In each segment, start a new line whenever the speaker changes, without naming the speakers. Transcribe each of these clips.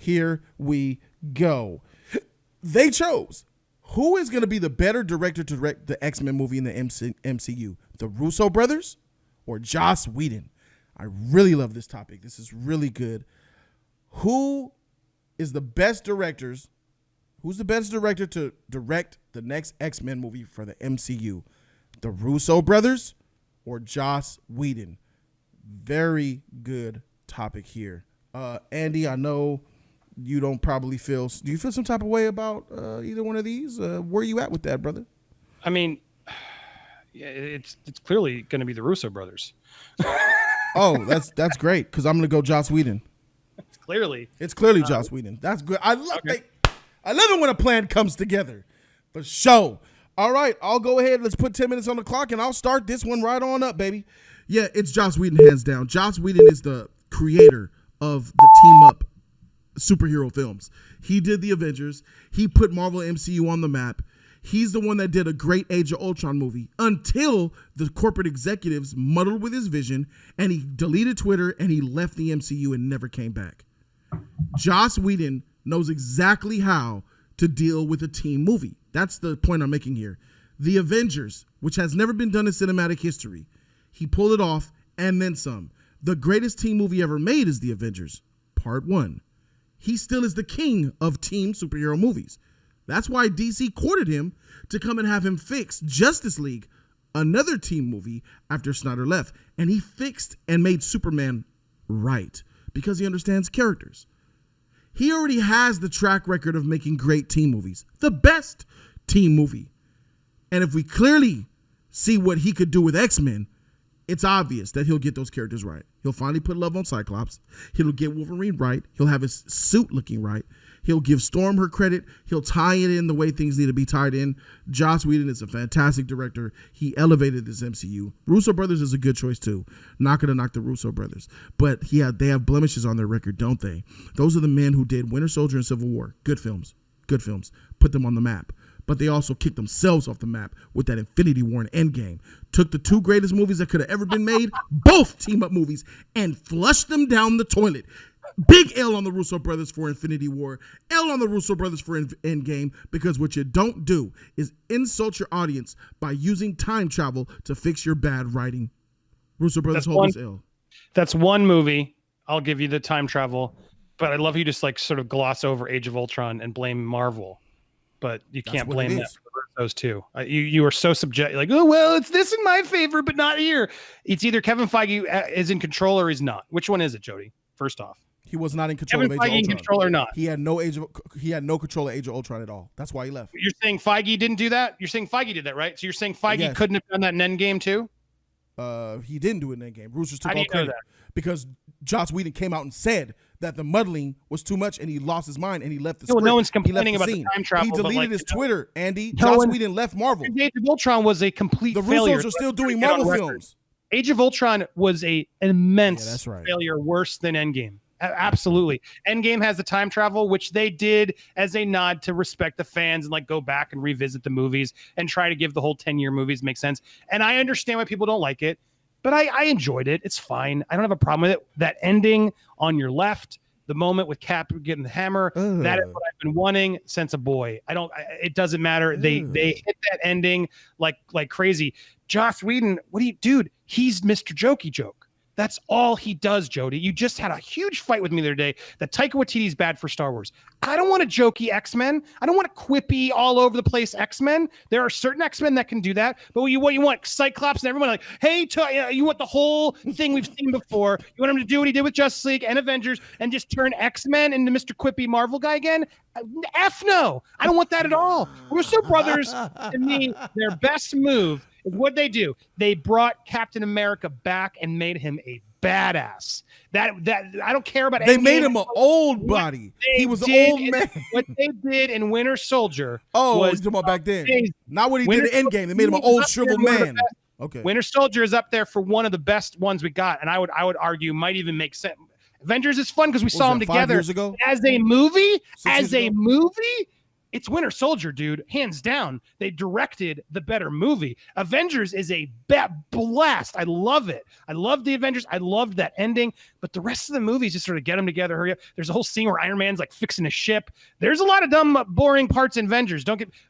Here we go. They chose who is going to be the better director to direct the X-Men movie in the MCU, the Russo brothers or Joss Whedon? I really love this topic. This is really good. Who is the best directors? Who's the best director to direct the next X-Men movie for the MCU? The Russo brothers or Joss Whedon? Very good topic here. Andy, I know you don't probably do you feel some type of way about either one of these? Where are you at with that, brother?
I mean, yeah, it's clearly going to be the Russo brothers.
Oh, that's great, because I'm going to go Joss Whedon.
It's clearly
Joss Whedon. That's good. I love it when a plan comes together. For sure. All right, I'll go ahead. Let's put 10 minutes on the clock, and I'll start this one right on up, baby. Yeah, it's Joss Whedon, hands down. Joss Whedon is the creator of the team-up superhero films. He did the Avengers. He put Marvel MCU on the map. He's the one that did a great Age of Ultron movie until the corporate executives muddled with his vision, and he deleted Twitter, and he left the MCU and never came back. Joss Whedon knows exactly how to deal with a team movie. That's the point I'm making here. The Avengers, which has never been done in cinematic history, he pulled it off and then some. The greatest team movie ever made is The Avengers, Part 1. He still is the king of team superhero movies. That's why DC courted him to come and have him fix Justice League, another team movie after Snyder left. And he fixed and made Superman right because he understands characters. He already has the track record of making great team movies, the best team movie. And if we clearly see what he could do with X-Men, it's obvious that he'll get those characters right. He'll finally put love on Cyclops. He'll get Wolverine right. He'll have his suit looking right. He'll give Storm her credit. He'll tie it in the way things need to be tied in. Joss Whedon is a fantastic director. He elevated this MCU. Russo brothers is a good choice too. Not going to knock the Russo brothers. But they have blemishes on their record, don't they? Those are the men who did Winter Soldier and Civil War. Good films. Good films. Put them on the map. But they also kicked themselves off the map with that Infinity War and Endgame. Took the two greatest movies that could have ever been made, both team-up movies, and flushed them down the toilet. Big L on the Russo brothers for Infinity War. L on the Russo brothers for Endgame, because what you don't do is insult your audience by using time travel to fix your bad writing. Russo brothers hold this L.
That's one movie. I'll give you the time travel. But I love you just like sort of gloss over Age of Ultron and blame Marvel. But you can't blame that for those two. You are so subjective. Like, oh, well, it's this in my favor, but not here. It's either Kevin Feige is in control or he's not. Which one is it, Jody? First off.
He was not in control
Kevin
of Age
Feige
of Ultron.
in control or not?
He had no control of Age of Ultron at all. That's why he left.
You're saying Feige didn't do that? You're saying Feige did that, right? So you're saying Feige couldn't have done that in Endgame too?
He didn't do it in Endgame. Bruce just took all credit because Joss Whedon came out and said that the muddling was too much and he lost his mind and he left the script.
No one's complaining about the time travel.
He deleted his Twitter, Andy. Joss Whedon left Marvel.
Age of Ultron was a complete failure.
The Russos are still doing Marvel films.
Age of Ultron was an immense failure, worse than Endgame. Absolutely. Endgame has the time travel, which they did as a nod to respect the fans and like go back and revisit the movies and try to give the whole 10-year movies make sense. And I understand why people don't like it, but I enjoyed it. It's fine. I don't have a problem with it. That ending on your left, the moment with Cap getting the hammer, that is what I've been wanting since a boy. It doesn't matter. They hit that ending like crazy. Joss Whedon, dude, he's Mr. Jokey Joke. That's all he does, Jody. You just had a huge fight with me the other day that Taika Waititi's bad for Star Wars. I don't want a jokey X-Men. I don't want a quippy all over the place X-Men. There are certain X-Men that can do that. But what you want, Cyclops and everyone like, hey, you want the whole thing we've seen before. You want him to do what he did with Justice League and Avengers and just turn X-Men into Mr. Quippy Marvel guy again? F no. I don't want that at all. Russo brothers, to me, their best move is what they do. They brought Captain America back and made him a badass. That I don't care about.
They made him an old body. He was an old man.
What they did in Winter Soldier.
Oh, he's talking about back then. Not what he did in Endgame. They made him an old shriveled man. Okay.
Winter Soldier is up there for one of the best ones we got, and I would argue might even make sense. Avengers is fun because we saw them together.
5 years ago?
As a movie. It's Winter Soldier, dude. Hands down. They directed the better movie. Avengers is a blast. I love it. I love the Avengers. I loved that ending. But the rest of the movies just sort of get them together. Hurry up. There's a whole scene where Iron Man's like fixing a ship. There's a lot of dumb, boring parts in Avengers.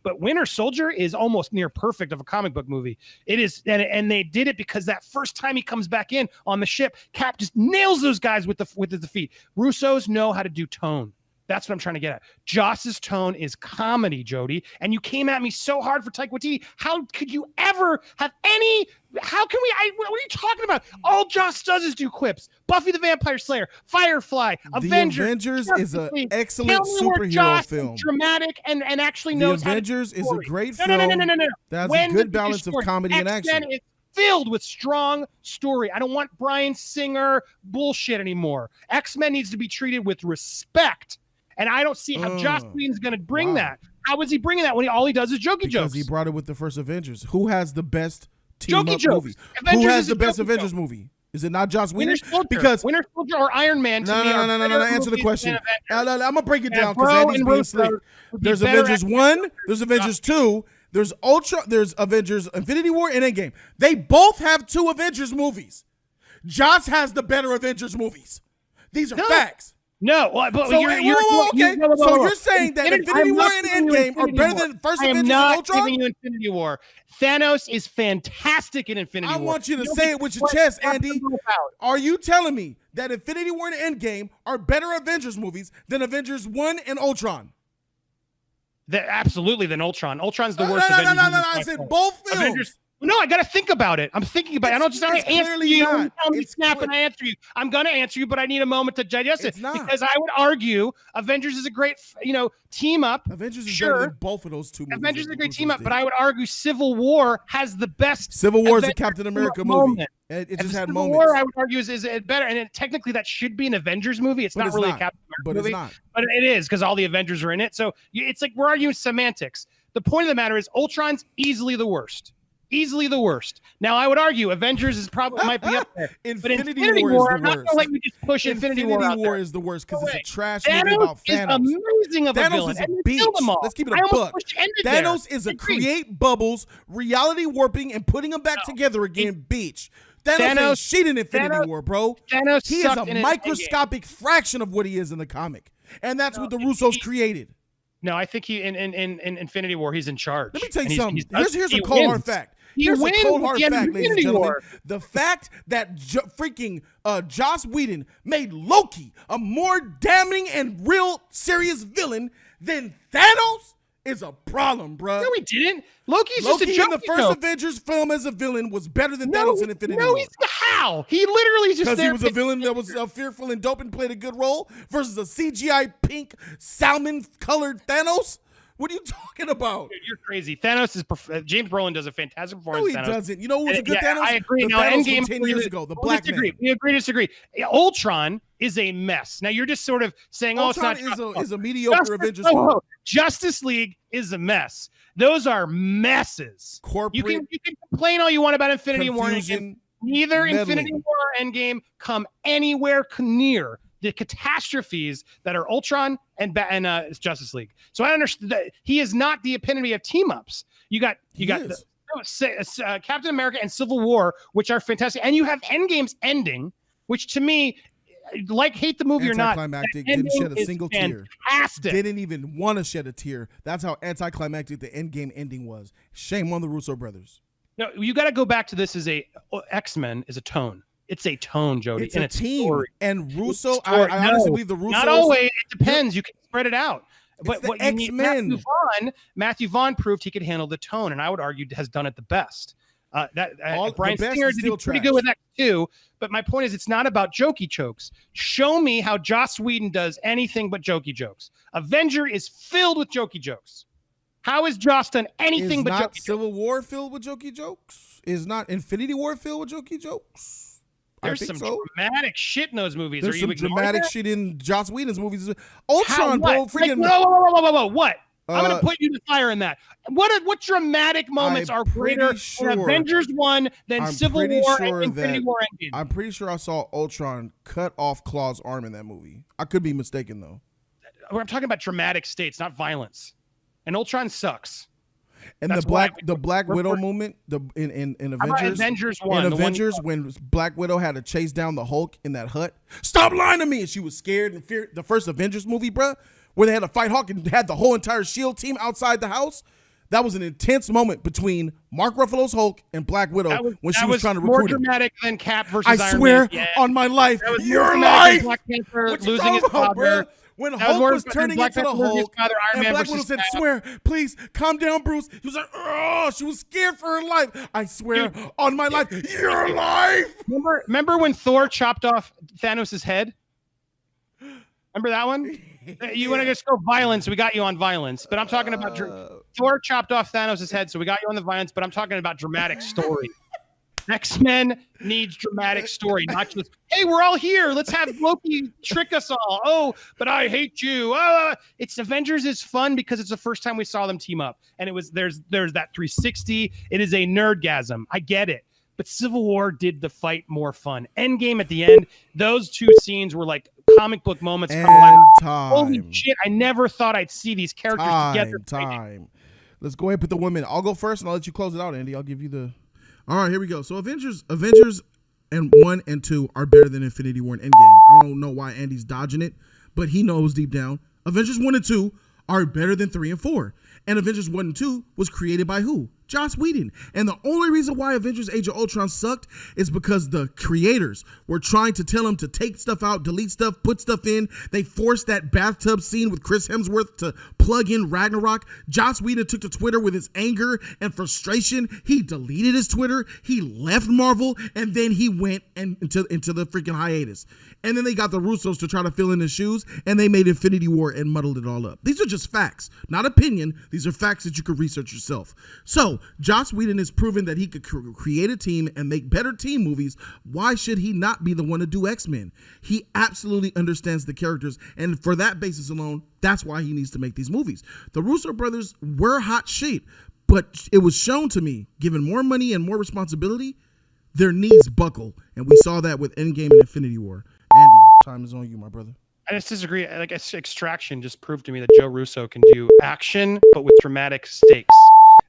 But Winter Soldier is almost near perfect of a comic book movie. It is, and they did it because that first time he comes back in on the ship, Cap just nails those guys with his defeat. Russos know how to do tone. That's what I'm trying to get at. Joss's tone is comedy, Jody. And you came at me so hard for Taika Waititi. How could you ever have any? How can we? What are you talking about? All Joss does is do quips. Buffy the Vampire Slayer, Firefly, Avengers.
The Avengers is an excellent superhero film.
Dramatic and actually knows how to do
Avengers is a great film.
No.
That's a good balance of comedy and action.
Is filled with strong story. I don't want Bryan Singer bullshit anymore. X-Men needs to be treated with respect. And I don't see how Joss Whedon's going to bring that. How is he bringing that when all he does is jokey jokes?
Because he brought it with the first Avengers. Who has the best team-up movie?
Avengers
Who has the best Avengers movie? Is it not Joss Whedon?
Because Winter Soldier or Iron Man.
No. Answer the question. I'm gonna break it down because Andy's being slick. There's Avengers 1. There's Avengers 2. There's Ultra. There's Avengers Infinity War and Endgame. They both have 2 Avengers movies. Joss has the better Avengers movies. These are facts.
No, but
so you're saying that Infinity War and Endgame are better than first Avengers and Ultron?
I'm not giving you Infinity War. Thanos is fantastic in Infinity War.
I want you to say it with your chest, Andy. Are you telling me that Infinity War and Endgame are better Avengers movies than Avengers 1 and Ultron?
Absolutely than Ultron. Ultron's the worst Avengers movie.
No. I said both films.
Avengers. No, I got to think about it. I'm thinking about it. I don't just answer you. And I answer you. I'm going to answer you, but I need a moment to digest it. Because I would argue Avengers is a great, team up.
Avengers is better than both of those 2 movies.
Avengers is a great team up, but I would argue Civil War has the best.
Civil War is a Captain America movie. It just had moments.
Civil War, I would argue, is better. And technically, that should be an Avengers movie. It's not really a Captain America movie.
It's not.
But it is because all the Avengers are in it. So it's like we're arguing semantics. The point of the matter is Ultron's easily the worst. Easily the worst. Now, I would argue Avengers is probably might be up there.
Infinity War is the worst.
I'm not going to let you just push Infinity War out
War
there.
is the worst because it's a trash movie about Thanos.
Is amazing of a villain.
Thanos is a beach. Let's keep it a buck. Thanos is a create bubbles, reality warping, and putting them back together again beach. Thanos ain't shit in Infinity War, bro. He is a microscopic fraction of what he is in the comic. And that's what the Russos created.
No, I think he in Infinity War, he's in charge.
Let me tell you something. Here's a cold hard fact. Here's a cold hard fact, ladies and gentlemen. The fact that freaking Joss Whedon made Loki a more damning and real serious villain than Thanos is a problem, bro.
No, he didn't. Loki's just a joke.
In the first Avengers film as a villain was better than Thanos in Infinity War.
How? He literally just
because he was a villain that was fearful and dope and played a good role versus a CGI pink salmon-colored Thanos. What are you talking about?
Dude, you're crazy. Thanos is James Brolin does a fantastic performance.
No, he doesn't. You know who was a good Thanos?
I agree.
The
now,
Thanos
Endgame
from 10 years ago, the black man.
We agree to disagree. Ultron is a mess. Now you're just sort of saying,
Ultron
it's not.
is a mediocre Avengers film.
Justice League is a mess. Those are messes.
Corporate.
You can complain all you want about Infinity War. Neither
meddling.
Infinity War or Endgame come anywhere near the catastrophes that are Ultron and Justice League. So I understand that he is not the epitome of team ups. You got Captain America and Civil War, which are fantastic, and you have Endgame's ending, which to me, hate the movie or not,
anticlimactic. Didn't shed a single tear.
Fantastic.
Didn't even want to shed a tear. That's how anticlimactic the Endgame ending was. Shame on the Russo brothers.
No, you got to go back to this as X-Men is a tone. It's a tone, Jody.
It's a team.
Story.
And Russo, I honestly believe the Russos.
Not always. It depends. You can spread it out. But what you need, Matthew Vaughn proved he could handle the tone, and I would argue has done it the best. Bryan Singer did pretty good with that too. But my point is, it's not about jokey jokes. Show me how Joss Whedon does anything but jokey jokes. Avenger is filled with jokey jokes. How is Joss done anything but jokey jokes?
Is not Civil War filled with jokey jokes? Is not Infinity War filled with jokey jokes?
There's some dramatic shit in those movies.
There's some dramatic shit in Joss Whedon's movies. Ultron, bro, freaking.
Whoa! What? I'm gonna put you to fire in that. What dramatic moments are greater than Avengers 1 than Civil War and Infinity War Endgame?
I'm pretty sure I saw Ultron cut off Claw's arm in that movie. I could be mistaken though.
I'm talking about dramatic states, not violence. And Ultron sucks.
And the Black Widow moment, in Avengers
1,
in Avengers when Black Widow had to chase down the Hulk in that hut. Stop lying to me! And she was scared and feared. The first Avengers movie, bruh, where they had to fight Hulk and had the whole entire S.H.I.E.L.D. team outside the house. That was an intense moment between Mark Ruffalo's Hulk and Black Widow when she was trying to recruit him.
More dramatic than Cap versus
I
Iron
swear
Man.
on my life, your life.
Black Panther
what you
losing his
about,
father.
Bro? When Hulk was turning into the Hulk, and Black Widow said, "Swear, please, calm down, Bruce." He was like, "Oh," she was scared for her life. I swear on my life, your life.
Remember when Thor chopped off Thanos' head? Remember that one? You want to just go violence? We got you on violence, but I'm talking about Thor chopped off Thanos' head, so we got you on the violence. But I'm talking about dramatic story. X-Men needs dramatic story, not just, hey, we're all here. Let's have Loki trick us all. Oh, but I hate you. It's Avengers is fun because it's the first time we saw them team up. And it was there's that 360. It is a nerdgasm. I get it. But Civil War did the fight more fun. Endgame at the end, those two scenes were like comic book moments. Holy shit, I never thought I'd see these characters together.
Let's go ahead and put the women. I'll go first and I'll let you close it out, Andy. I'll give you the... All right, here we go. So Avengers and 1 and 2 are better than Infinity War and Endgame. I don't know why Andy's dodging it, but he knows deep down. Avengers 1 and 2 are better than 3 and 4. And Avengers 1 and 2 was created by who? Joss Whedon. And the only reason why Avengers Age of Ultron sucked is because the creators were trying to tell him to take stuff out, delete stuff, put stuff in. They forced that bathtub scene with Chris Hemsworth to plug in Ragnarok. Joss Whedon took to Twitter with his anger and frustration. He deleted his Twitter. He left Marvel, and then he went into the freaking hiatus. And then they got the Russos to try to fill in his shoes, and they made Infinity War and muddled it all up. These are just facts, not opinion. These are facts that you could research yourself. So Joss Whedon has proven that he could create a team and make better team movies. Why should he not be the one to do X-Men? He absolutely understands the characters, and for that basis alone, that's why he needs to make these movies. The Russo brothers were hot shit, but it was shown to me, given more money and more responsibility, their knees buckle, and we saw that with Endgame and Infinity War. Andy, time is on you, my brother.
I just disagree. Like, Extraction just proved to me that Joe Russo can do action, but with dramatic stakes.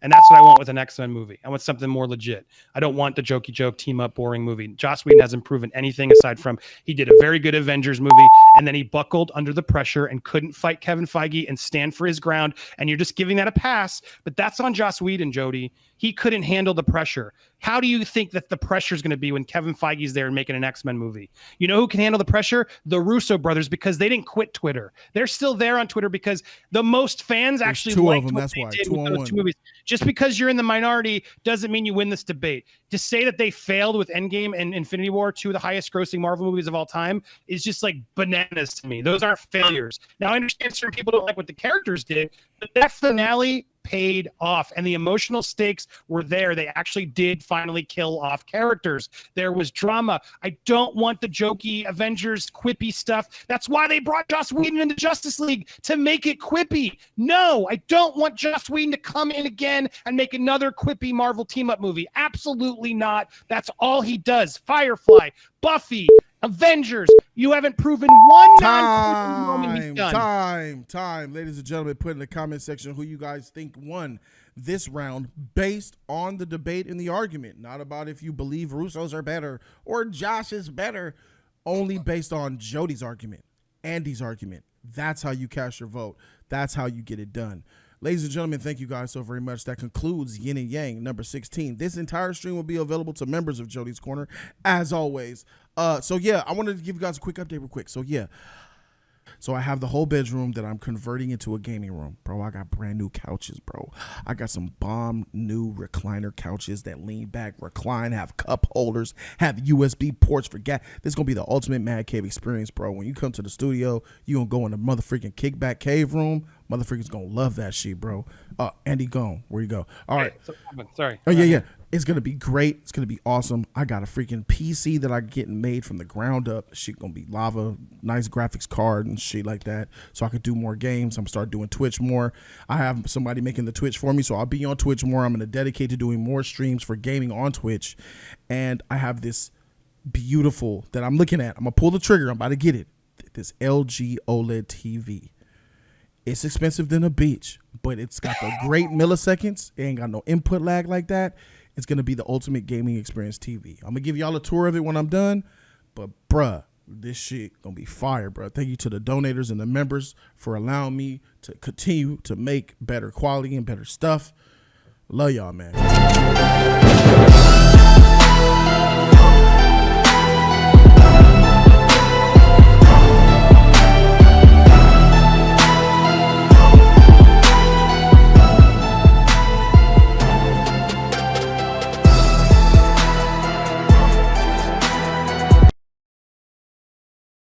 And that's what I want with an X-Men movie. I want something more legit. I don't want the jokey joke team up boring movie. Joss Whedon hasn't proven anything aside from he did a very good Avengers movie, and then he buckled under the pressure and couldn't fight Kevin Feige and stand for his ground. And you're just giving that a pass. But that's on Joss Whedon, Jody. He couldn't handle the pressure. How do you think that the pressure is going to be when Kevin Feige's there and making an X-Men movie? You know who can handle the pressure? The Russo brothers, because they didn't quit Twitter. They're still there on Twitter because the most fans actually liked what they did with those two movies. Just because you're in the minority doesn't mean you win this debate. To say that they failed with Endgame and Infinity War, two of the highest grossing Marvel movies of all time, is just like bananas to me. Those aren't failures. Now, I understand certain people don't like what the characters did, but that finale paid off, and the emotional stakes were there. They actually did finally kill off characters. There was drama. I don't want the jokey Avengers quippy stuff. That's why they brought Joss Whedon into Justice League, to make it quippy. No, I don't want Joss Whedon to come in again and make another quippy Marvel team-up movie. Absolutely not. That's all he does. Firefly, Buffy, Avengers. You haven't proven one
time. Ladies and gentlemen, put in the comment section who you guys think won this round based on the debate and the argument. Not about if you believe Russos are better or Josh is better. Only based on Jody's argument, Andy's argument. That's how you cast your vote. That's how you get it done. Ladies and gentlemen, thank you guys so very much. That concludes Yin and Yang number 16. This entire stream will be available to members of Jody's Corner, as always. So yeah, I wanted to give you guys a quick update real quick. So yeah, so I have the whole bedroom that I'm converting into a gaming room. Bro, I got brand new couches, bro. I got some bomb new recliner couches that lean back, recline, have cup holders, have USB ports for gas. This is going to be the ultimate Mad Cave experience, bro. When you come to the studio, you going to go in the motherfucking kickback cave room. Motherfuckers going to love that shit, bro. Andy, gone. Where you go? All right.
Sorry.
Oh, yeah. It's going to be great. It's going to be awesome. I got a freaking PC that I'm getting made from the ground up. Shit going to be lava, nice graphics card and shit like that. So I could do more games. I'm start doing Twitch more. I have somebody making the Twitch for me, so I'll be on Twitch more. I'm going to dedicate to doing more streams for gaming on Twitch. And I have this beautiful that I'm looking at. I'm going to pull the trigger. I'm about to get it. This LG OLED TV. It's expensive than a beach, but it's got the great milliseconds. It ain't got no input lag like that. It's going to be the ultimate gaming experience TV. I'm going to give y'all a tour of it when I'm done, but bruh, this shit going to be fire, bruh. Thank you to the donators and the members for allowing me to continue to make better quality and better stuff. Love y'all, man.